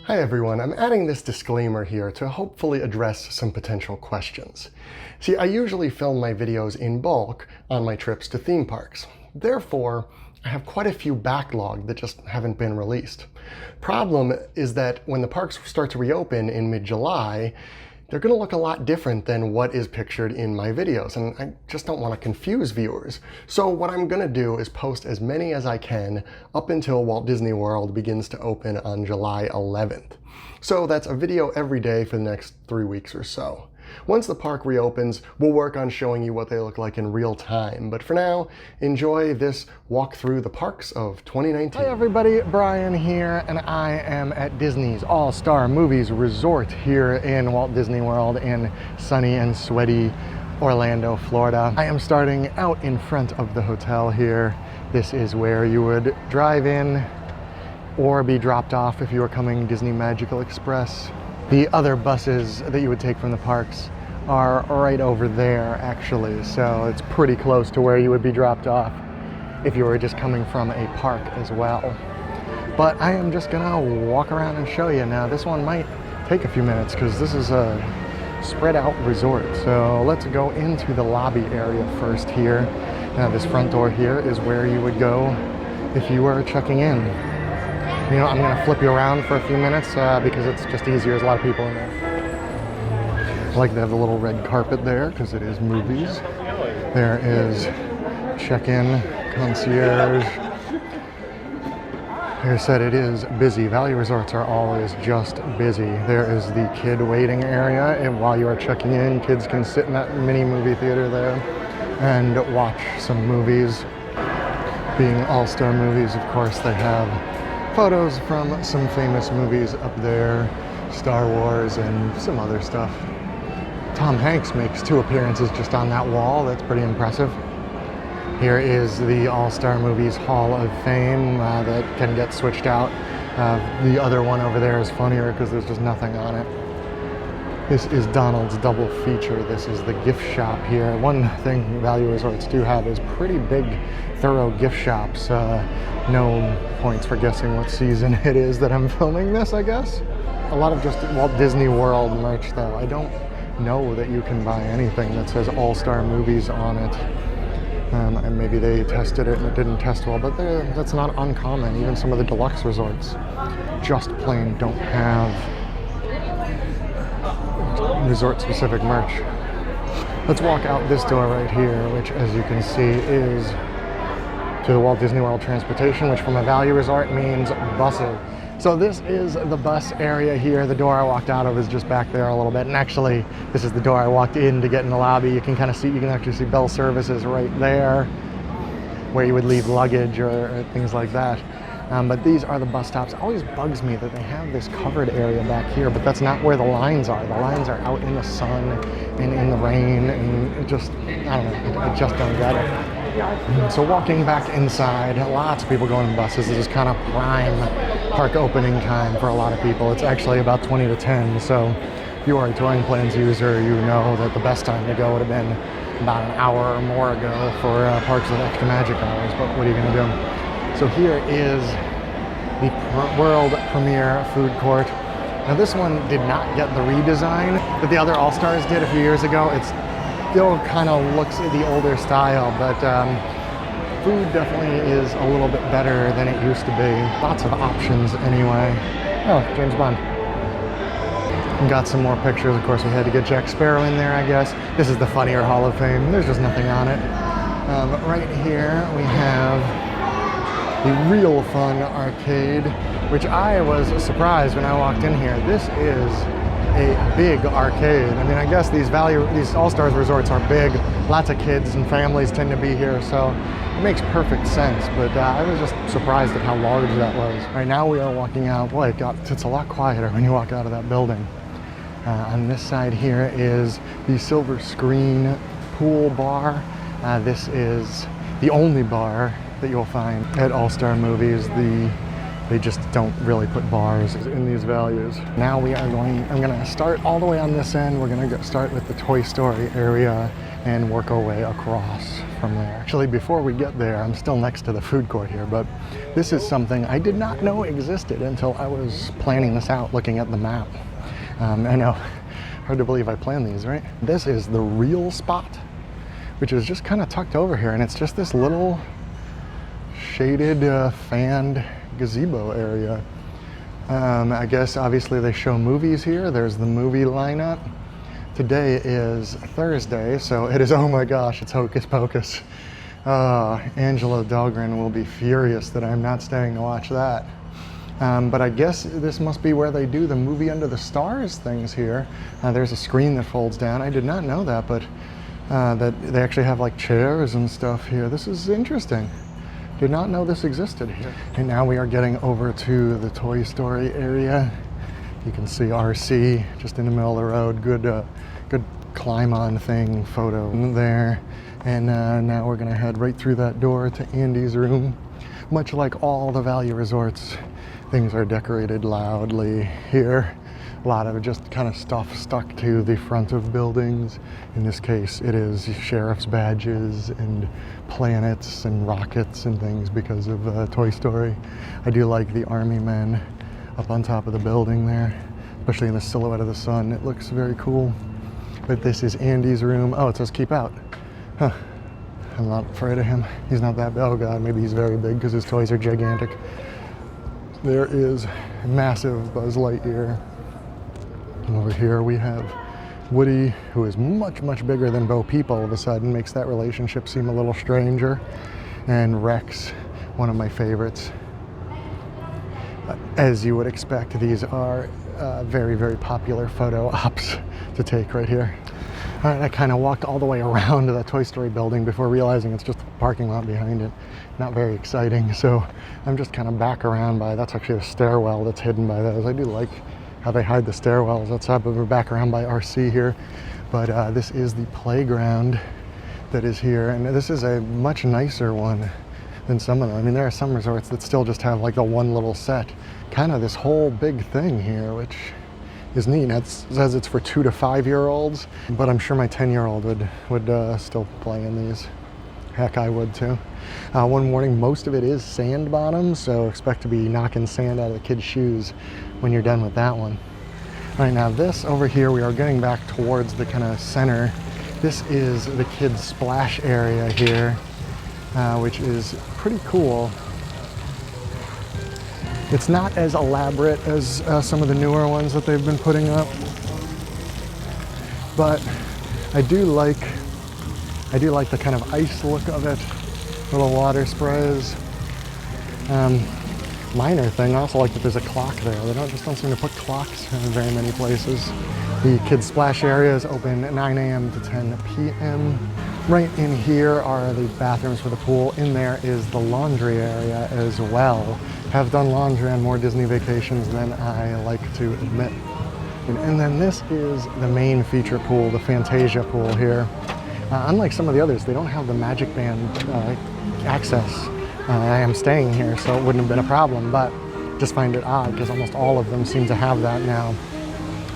Hi everyone, I'm adding this disclaimer here to hopefully address some potential questions. See, I usually film my videos in bulk on my trips to theme parks. Therefore, I have quite a few backlogged that just haven't been released. Problem is that when the parks start to reopen in mid-July, they're going to look a lot different than what is pictured in my videos, and I just don't want to confuse viewers. So what I'm going to do is post as many as I can up until Walt Disney World begins to open on July 11th. So that's a video every day for the next 3 weeks or so. Once the park reopens, we'll work on showing you what they look like in real time. But for now, enjoy this walk through the parks of 2019. Hi everybody, Brian here, and I am at Disney's All-Star Movies Resort here in Walt Disney World in sunny and sweaty Orlando, Florida. I am starting out in front of the hotel here. This is where you would drive in or be dropped off if you were coming Disney Magical Express. The other buses that you would take from the parks are right over there, actually, so it's pretty close to where you would be dropped off if you were just coming from a park as well. But I am just gonna walk around and show you. Now, this one might take a few minutes because this is a spread out resort. So let's go into the lobby area first here. Now, this front door here is where you would go if you were checking in. You know, I'm going to flip you around for a few minutes because it's just easier. There's a lot of people in there. I like to have the little red carpet there because it is movies. There is check-in, concierge. Like I said, it is busy. Value resorts are always just busy. There is the kid waiting area, and while you are checking in, kids can sit in that mini movie theater there and watch some movies. Being all-star movies, of course, they have photos from some famous movies up there, Star Wars and some other stuff. Tom Hanks makes 2 appearances just on that wall. That's pretty impressive. Here is the All-Star Movies Hall of Fame that can get switched out. The other one over there is funnier because there's just nothing on it. This is Donald's double feature. This is the gift shop here. One thing value resorts do have is pretty big, thorough gift shops. No points for guessing what season it is that I'm filming this, I guess. A lot of just Walt Disney World merch, though. I don't know that you can buy anything that says All-Star Movies on it. And maybe they tested it and it didn't test well, but that's not uncommon. Even some of the deluxe resorts just plain don't have resort-specific merch. Let's walk out this door right here, which, as you can see, is to the Walt Disney World Transportation, which from a value resort means buses. So this is the bus area here. The door I walked out of is just back there a little bit, and actually this is the door I walked in to get in the lobby. You can actually see Bell Services right there, where you would leave luggage or things like that. But these are the bus stops. It always bugs me that they have this covered area back here, but that's not where the lines are. The lines are out in the sun and in the rain, and it just, I don't know, I just don't get it. So walking back inside, lots of people going on buses. This is kind of prime park opening time for a lot of people. It's actually about 20 to 10, so if you are a touring plans user, you know that the best time to go would have been about an hour or more ago for parks with extra magic hours, but what are you going to do? So here is the world premiere food court. Now this one did not get the redesign that the other All-Stars did a few years ago. It still kind of looks at the older style, but food definitely is a little bit better than it used to be. Lots of options anyway. Oh, James Bond. We got some more pictures. Of course, we had to get Jack Sparrow in there, I guess. This is the funnier Hall of Fame. There's just nothing on it. But right here we have the Real Fun Arcade, which I was surprised when I walked in here. This is a big arcade. I mean, I guess these All-Stars resorts are big. Lots of kids and families tend to be here, so it makes perfect sense. But I was just surprised at how large that was. Right now we are walking out. Boy, it's a lot quieter when you walk out of that building. On this side here is the silver screen pool bar. This is the only bar that you'll find at All-Star Movies. They just don't really put bars in these values. Now I'm gonna start all the way on this end. We're gonna start with the Toy Story area and work our way across. from there. Actually, before we get there, I'm still next to the food court here, but this is something I did not know existed until I was planning this out, looking at the map. I know, hard to believe I planned these, right? This is the real spot, which is just kind of tucked over here, and it's just this little shaded, fanned gazebo area. I guess obviously they show movies here. There's the movie lineup. Today is Thursday, so it is, oh my gosh, it's Hocus Pocus. Angela Dahlgren will be furious that I'm not staying to watch that. But I guess this must be where they do the movie Under the Stars things here. There's a screen that folds down. I did not know that, but that they actually have like chairs and stuff here. This is interesting. Did not know this existed here. And now we are getting over to the Toy Story area. You can see RC just in the middle of the road. Good climb on thing photo there. And now we're gonna head right through that door to Andy's room. Much like all the value resorts, things are decorated loudly here. A lot of just kind of stuff stuck to the front of buildings. In this case, it is sheriff's badges and planets and rockets and things because of Toy Story. I do like the army men up on top of the building there, especially in the silhouette of the sun. It looks very cool. But this is Andy's room. Oh, it says keep out. Huh. I'm not afraid of him. He's not that big. Oh God, maybe he's very big because his toys are gigantic. There is massive Buzz Lightyear. And over here we have Woody, who is much, much bigger than Bo Peep all of a sudden, makes that relationship seem a little stranger. And Rex, one of my favorites. As you would expect, these are very, very popular photo ops to take right here. All right, I kind of walked all the way around to the Toy Story building before realizing it's just a parking lot behind it. Not very exciting, so I'm just kind of back around by, that's actually a stairwell that's hidden by those. I do like how they hide the stairwells outside, but we're back around by RC here. But this is the playground that is here, and this is a much nicer one than some of them. I mean, there are some resorts that still just have like the one little set. Kind of this whole big thing here, which is neat. It says it's for 2 to 5 year olds, but I'm sure my 10-year-old would still play in these. Heck, I would too. One warning, most of it is sand bottom, so expect to be knocking sand out of the kids' shoes when you're done with that one. All right, now this over here, we are getting back towards the kind of center. This is the kids' splash area here, which is pretty cool. It's not as elaborate as some of the newer ones that they've been putting up, but I do like the kind of ice look of it. Little water sprays. Minor thing, I also like that there's a clock there. They don't seem to put clocks in very many places. The kids' splash area is open at 9 a.m. to 10 p.m. Right in here are the bathrooms for the pool. In there is the laundry area as well. Have done laundry on more Disney vacations than I like to admit. And then this is the main feature pool, the Fantasia pool here. Unlike some of the others, they don't have the Magic Band access. I am staying here, so it wouldn't have been a problem, but just find it odd because almost all of them seem to have that now.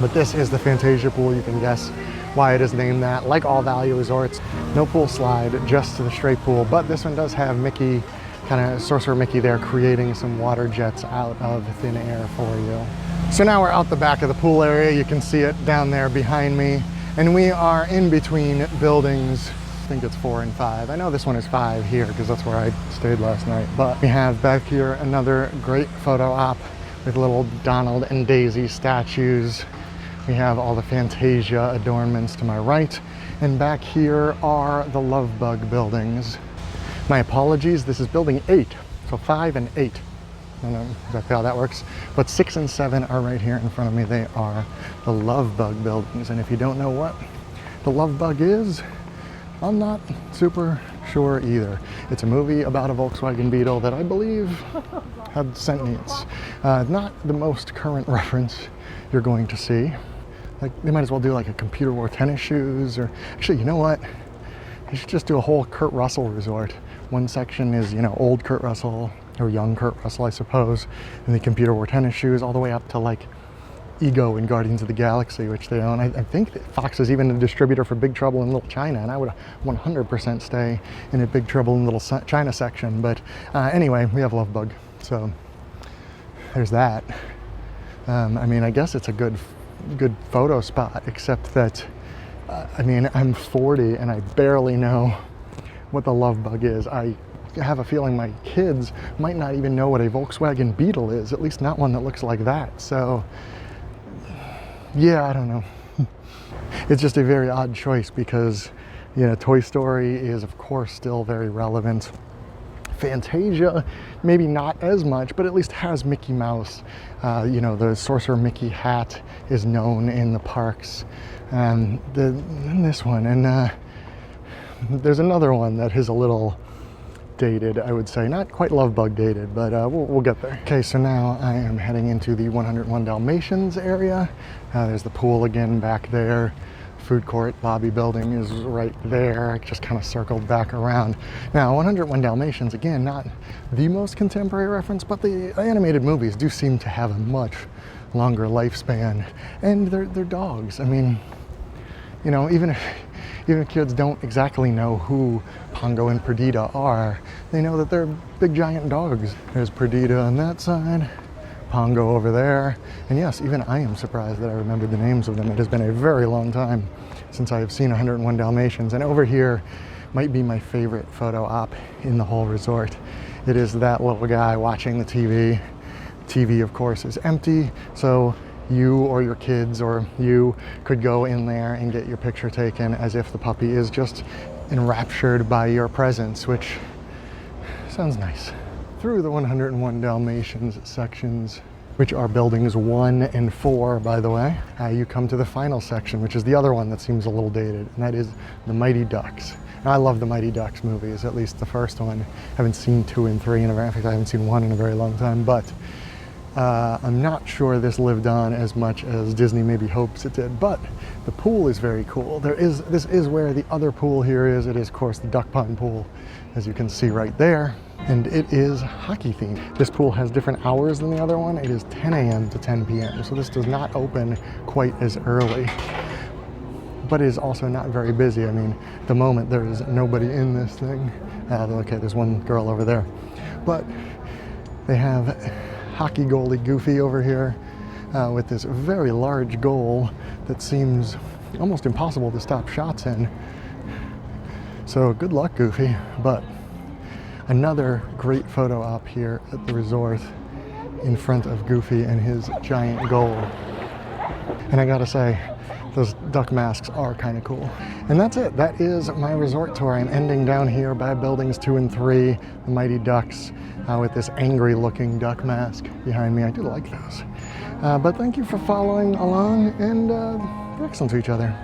But this is the Fantasia pool. You can guess why it is named that. Like all value resorts, no pool slide, just the straight pool. But this one does have Mickey, kind of Sorcerer Mickey there, creating some water jets out of thin air for you. So now we're out the back of the pool area. You can see it down there behind me. And we are in between buildings. I think it's 4 and 5. I know this one is 5 here because that's where I stayed last night. But we have back here another great photo op with little Donald and Daisy statues. We have all the Fantasia adornments to my right. And back here are the Lovebug Buildings. My apologies, this is building 8. So 5 and 8. I don't know exactly how that works, but 6 and 7 are right here in front of me. They are the Lovebug Buildings, and if you don't know what the Lovebug is, I'm not super sure either. It's a movie about a Volkswagen Beetle that I believe had sentience. Not the most current reference you're going to see. Like, they might as well do like a computer wore tennis shoes, or actually, you know what? They should just do a whole Kurt Russell resort. One section is, you know, old Kurt Russell, or young Kurt Russell, I suppose, and the computer wore tennis shoes, all the way up to like Ego in Guardians of the Galaxy, which they own. I think that Fox is even a distributor for Big Trouble in Little China, and I would 100% stay in a Big Trouble in Little China section. But anyway, we have Lovebug, so there's that. I mean, I guess it's a good photo spot, except that I mean, I'm 40 and I barely know what the Lovebug is. I have a feeling my kids might not even know what a Volkswagen Beetle is, at least not one that looks like that. So yeah, I don't know. It's just a very odd choice because, you know, Toy Story is of course still very relevant. Fantasia, maybe not as much, but at least has Mickey Mouse. You know, the Sorcerer Mickey hat is known in the parks. And this one, and there's another one that is a little dated, I would say. Not quite Lovebug dated, but we'll get there. Okay, so now I am heading into the 101 Dalmatians area. There's the pool again back there. Food court lobby building is right there. I just kind of circled back around. Now, 101 Dalmatians, again, not the most contemporary reference, but the animated movies do seem to have a much longer lifespan. And they're dogs. I mean, you know, even if kids don't exactly know who Pongo and Perdita are, they know that they're big giant dogs. There's Perdita on that side, Pongo over there, and yes, even I am surprised that I remembered the names of them. It has been a very long time since I have seen 101 Dalmatians, and over here might be my favorite photo op in the whole resort. It is that little guy watching the TV. TV, of course, is empty, so you or your kids or you could go in there and get your picture taken as if the puppy is just enraptured by your presence, which sounds nice. Through the 101 Dalmatians sections, which are buildings 1 and 4, by the way, you come to the final section, which is the other one that seems a little dated, and that is the Mighty Ducks. Now, I love the Mighty Ducks movies, at least the first one. I haven't seen 2 and 3, in fact, I haven't seen 1 in a very long time, but I'm not sure this lived on as much as Disney maybe hopes it did, but the pool is very cool. This is where the other pool here is. It is, of course, the Duck Pond pool, as you can see right there, and it is hockey themed. This pool has different hours than the other one. It is 10 a.m. to 10 p.m., so this does not open quite as early, but it is also not very busy. I mean, at the moment there is nobody in this thing. Okay, there's one girl over there, but they have hockey goalie Goofy over here with this very large goal that seems almost impossible to stop shots in. So good luck, Goofy. But another great photo op here at the resort in front of Goofy and his giant goal. And I gotta say, those duck masks are kind of cool. And that's it. That is my resort tour. I'm ending down here by buildings 2 and 3, the Mighty Ducks, with this angry looking duck mask behind me. I do like those. But thank you for following along, and we're excellent to each other.